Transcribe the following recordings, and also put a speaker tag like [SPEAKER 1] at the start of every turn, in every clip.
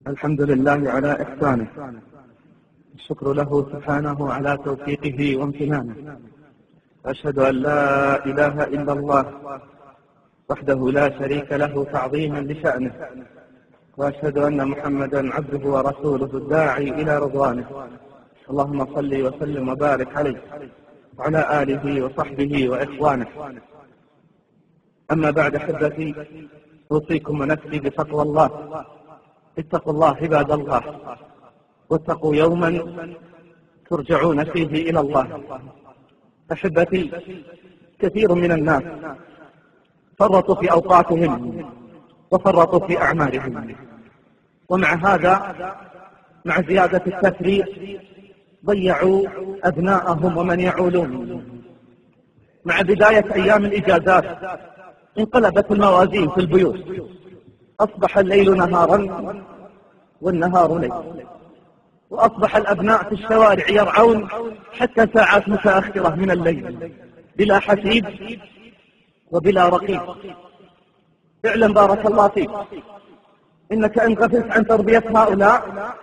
[SPEAKER 1] الحمد لله على إحسانه، الشكر له سبحانه على توفيقه وامتنانه، أشهد أن لا إله إلا الله وحده لا شريك له تعظيما لشأنه، وأشهد أن محمدا عبده ورسوله الداعي إلى رضوانه. اللهم صل وسلم وبارك عليه وعلى آله وصحبه وإخوانه. أما بعد أحبتي، أوصيكم ونفسي بتقوى الله. اتقوا الله عباد الله، واتقوا يوما ترجعون فيه إلى الله. أحبتي، كثير من الناس فرطوا في أوقاتهم وفرطوا في أعمالهم، ومع هذا مع زيادة التفريط ضيعوا أبناءهم ومن يعولون. مع بداية أيام الإجازات انقلبت الموازين في البيوت، أصبح الليل نهارا والنهار ليل، وأصبح الأبناء في الشوارع يرعون حتى ساعات متأخرة من الليل بلا حسيب وبلا رقيب. اعلم بارك الله فيك إنك إن غفلت عن تربية هؤلاء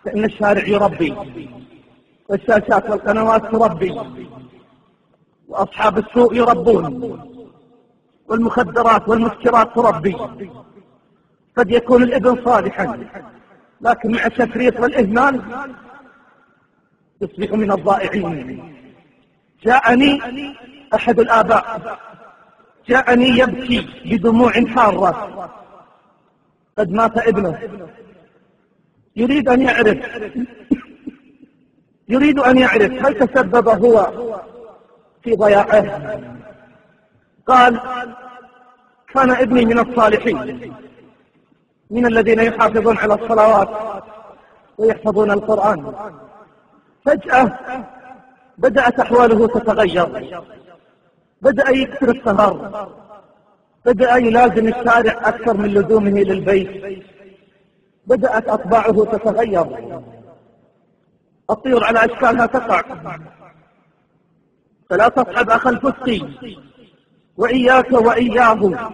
[SPEAKER 1] فإن الشارع يربي، والشاشات والقنوات تربي، وأصحاب السوء يربون، والمخدرات والمسكرات تربي. قد يكون الابن صالحا، لكن مع التفريط والإهمال يصبح من الضائعين. جاءني أحد الآباء، جاءني يبكي بدموع حارة، قد مات ابنه، يريد أن يعرف هل تسبب هو في ضياعه. قال: كان ابني من الصالحين، من الذين يحافظون على الصلوات ويحفظون القرآن. فجأة بدأت أحواله تتغير، بدأ يكثر السهر، بدأ يلازم الشارع أكثر من لزومه للبيت، بدأت أطباعه تتغير، الطيور على أشكالها تقع. فلا تصحب أخا الفسقي وإياك وإياه،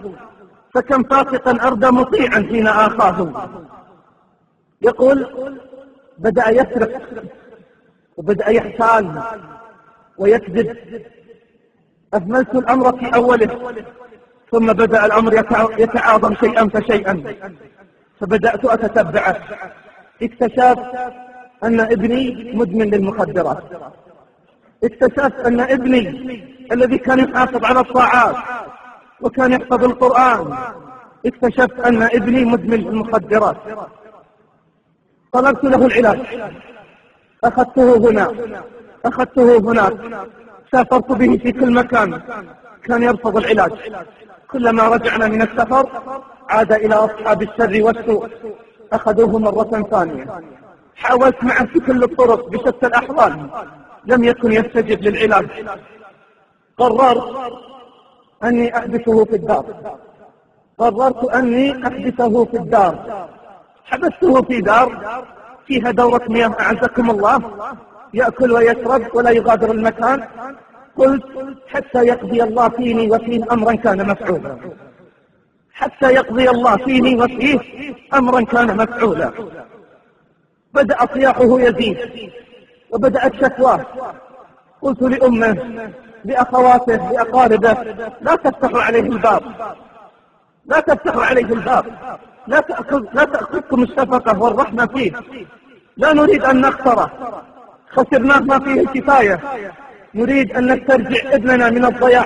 [SPEAKER 1] فكم فاسقا أردى مطيعا حين آخاه. يقول: بدأ يسرق وبدأ يحتال ويكذب. أهملت الأمر في أوله، ثم بدأ الأمر يتعاظم شيئا فشيئا، فبدأت أتتبعه. اكتشفت أن ابني مدمن للمخدرات، اكتشفت أن ابني الذي كان يحافظ على الطاعات وكان يحفظ القرآن، اكتشفت أن ابني مدمن للمخدرات. طلبت له العلاج، أخذته هنا، أخذته هناك، سافرت به في كل مكان، كان يرفض العلاج. كلما رجعنا من السفر عاد إلى أصحاب الشر والسوء، أخذوه مرة ثانية. حاولت معه في كل الطرق بشتى الأحوال، لم يكن يستجب للعلاج. قررت أني أحبسه في الدار، حبسته في دار فيها دورة مياه أعزكم الله، يأكل ويشرب ولا يغادر المكان. قلت: حتى يقضي الله فيني وفيه أمرا كان مفعولا، حتى يقضي الله فيني وفيه أمرا كان مفعولا. بدأ صياحه يزيد وبدأت شكواه. قلت لأمه، لأخواته، لأقاربه: لا تفتحوا عليه الباب، لا تفتحوا عليه الباب، لا تأخذكم الشفقة والرحمة فيه، لا نريد أن نخسره، خسرناه ما فيه الكفاية، نريد أن نسترجع ابننا من الضياع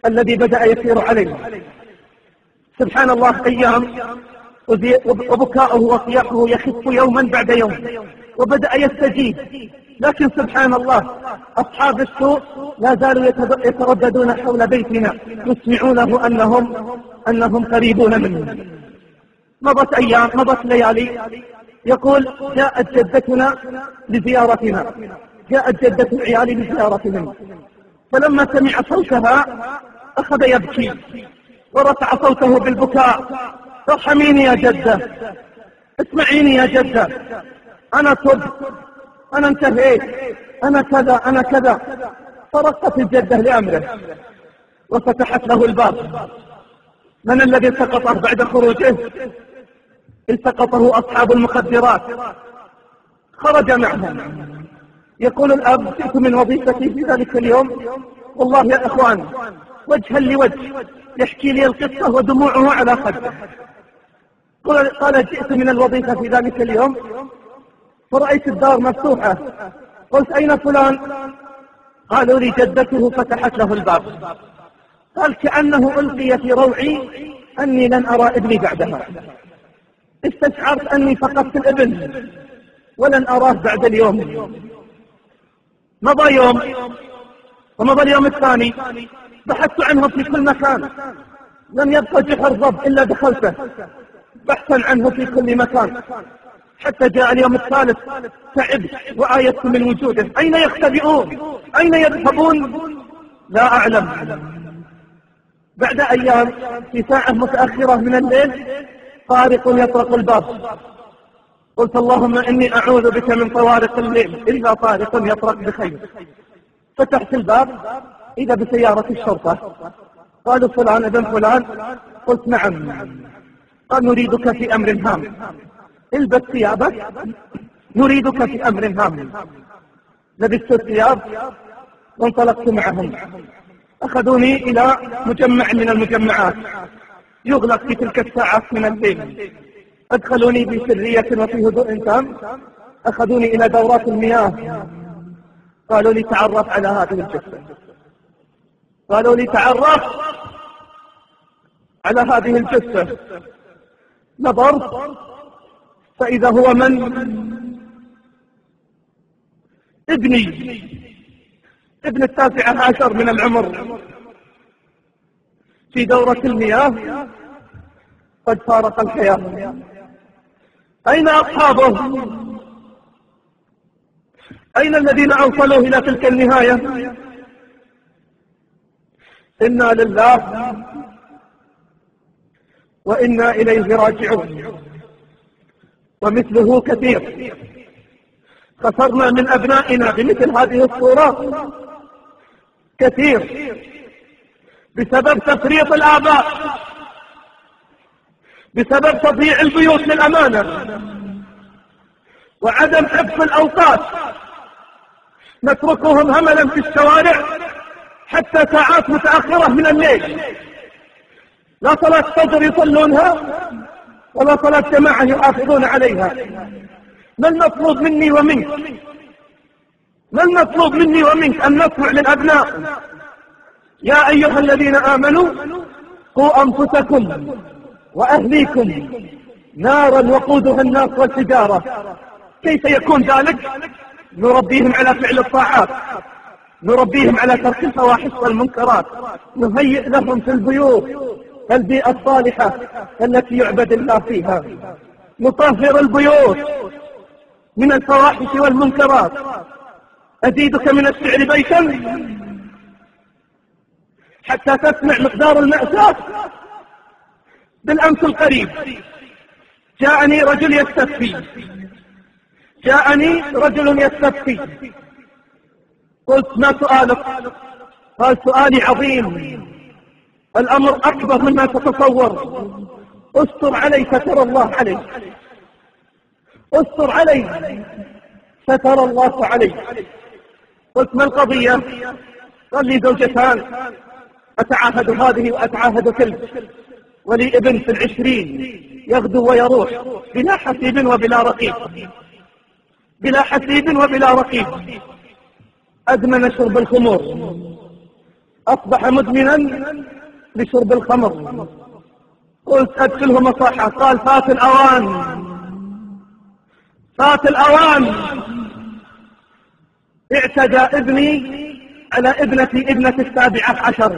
[SPEAKER 1] الذي بدأ يسير عليه. سبحان الله، أيام وبكاؤه وصياحه يخف يوما بعد يوم، وبدأ يستجيب. لكن سبحان الله، أصحاب السوء لا زالوا يترددون حول بيتنا، يسمعونه أنهم قريبون منه. مضت أيام، مضت ليالي. يقول: جاءت جدتنا لزيارتنا، جاءت جدة العيال لزيارتهم، فلما سمع صوتها أخذ يبكي ورفع صوته بالبكاء: ارحميني يا جدة، اسمعيني يا جدة، أنا تبت، أنا انتهيت، أنا كذا، أنا كذا. فرقت الجدة لأمره وفتحت له الباب. من الذي سقطه بعد خروجه؟ التقطه أصحاب المخدرات، خرج معهم. يقول الأب: جئت من وظيفتي في ذلك اليوم، والله يا إخوان وجها لوجه يحكي لي القصة ودموعه على خده. قال: جئت من الوظيفة في ذلك اليوم فرأيت الدار مفتوحة، قلت: أين فلان؟ قالوا لي: جدته فتحت له الباب. قال: كأنه ألقي في روعي أني لن أرى ابني بعدها، استشعرت أني فقدت الابن ولن أراه بعد اليوم. مضى يوم ومضى اليوم الثاني، بحثت عنه في كل مكان، لم يبقى جحر ضب إلا دخلته بحثا عنه في كل مكان، حتى جاء اليوم الثالث تعبت وآيت من وجوده. أين يختبئون؟ أين يذهبون؟ لا أعلم. بعد أيام في ساعة متأخرة من الليل طارق يطرق الباب. قلت: اللهم إني أعوذ بك من طوارق الليل إلا طارق يطرق بخير. فتحت الباب إذا بسيارة الشرطة. قالوا: فلان ابن فلان. قلت: نعم. قال: نريدك في أمر هام، البس ثيابك، نريدك في أمر هام. لبست الثياب وانطلقت معهم. أخذوني إلى مجمع من المجمعات يغلق في تلك الساعات من الليل. أدخلوني بسرية وفي هدوء تام. أخذوني إلى دورات المياه. قالوا لي: تعرف على هذه الجثة. قالوا لي: تعرف على هذه الجثة. نظرت فإذا هو من؟ ابني، ابن 19 من العمر، في دورة المياه قد فارق الحياة. أين أصحابه؟ أين الذين أوصلوه إلى تلك النهاية؟ إنا لله وإنا إليه راجعون. ومثله كثير خسرنا من أبنائنا بمثل هذه الصورة كثير، بسبب تفريط الآباء، بسبب تضييع البيوت للأمانة وعدم حفظ الأوقات. نتركهم هملا في الشوارع حتى ساعات متأخرة من الليل، لا صلاة فجر يصلونها ولا صلاة جماعة يحافظون عليها. ما المطلوب مني ومنك؟ ما المطلوب مني ومنك؟ أن نسمع للأبناء: يا أيها الذين آمنوا قوا أنفسكم وأهليكم نارا وقودها الناس والحجارة. كيف يكون ذلك؟ نربيهم على فعل الطاعات، نربيهم على ترك الفواحش والمنكرات، نهيئ لهم في البيوت البيئة الصالحة التي يعبد الله فيها، نطهر البيوت من الفواحش والمنكرات. أزيدك من الشعر بيتا حتى تسمع مقدار المأساة. بالأمس القريب جاءني رجل يستفتي. قلت: ما سؤالك؟ قال: سؤالي عظيم، الأمر أكبر مما تتصور. استر علي ستر الله عليك، استر علي ستر الله عليك. قلت: ما القضية؟ قال لي: زوجتان، أتعاهد هذه وأتعاهد تلك، ولي ابن في 20 يغدو ويروح بلا حسيب وبلا رقيب، بلا حسيب وبلا رقيب. أدمن شرب الخمور، أصبح مدمنا لشرب الخمر. قلت: أدخله مصحة. قال: فات الأوان، فات الأوان. اعتدى ابني على ابنتي ابنة 17،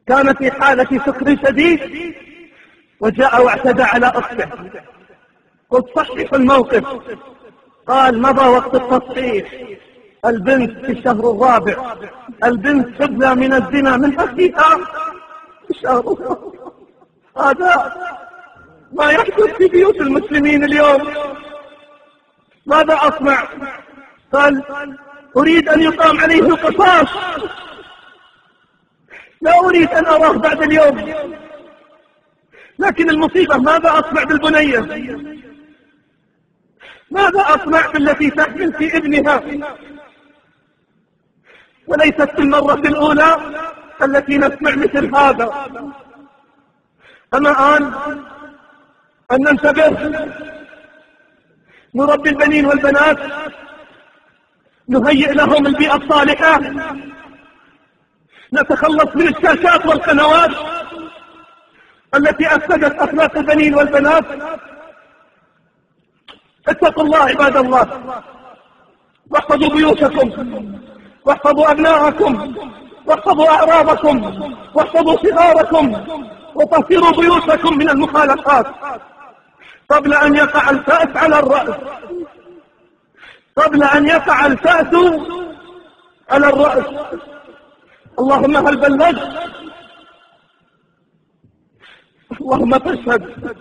[SPEAKER 1] كان في حالة سكر شديد وجاء واعتدى على أخته. قلت: صحح الموقف. قال: مضى وقت التصحيح، البنت في الشهر الرابع، البنت تبلى من الزنا من أخيها في الشهر الرابع. هذا ما يحدث في بيوت المسلمين اليوم. ماذا أصنع؟ قال: أريد أن يقام عليه القصاص، لا أريد أن أراه بعد اليوم، لكن المصيبة ماذا أصنع بالبنية؟ ماذا أصنع بالتي تحمل في ابنها؟ وليست في المرة الأولى التي نسمع مثل هذا. أما أن ننتبه، نربي البنين والبنات، نهيئ لهم البيئة الصالحة، نتخلص من الشاشات والقنوات التي أفسدت أخلاق البنين والبنات. اتقوا الله عباد الله، واحفظوا بيوتكم، واحفظوا أبناءكم، واحفظوا أعراضكم، واحفظوا صغاركم، وطهروا بيوتكم من المخالفات قبل أن يقع الفأس على الرأس، قبل أن يقع الفأس على الرأس. اللهم هل بلغت؟ اللهم فاشهد.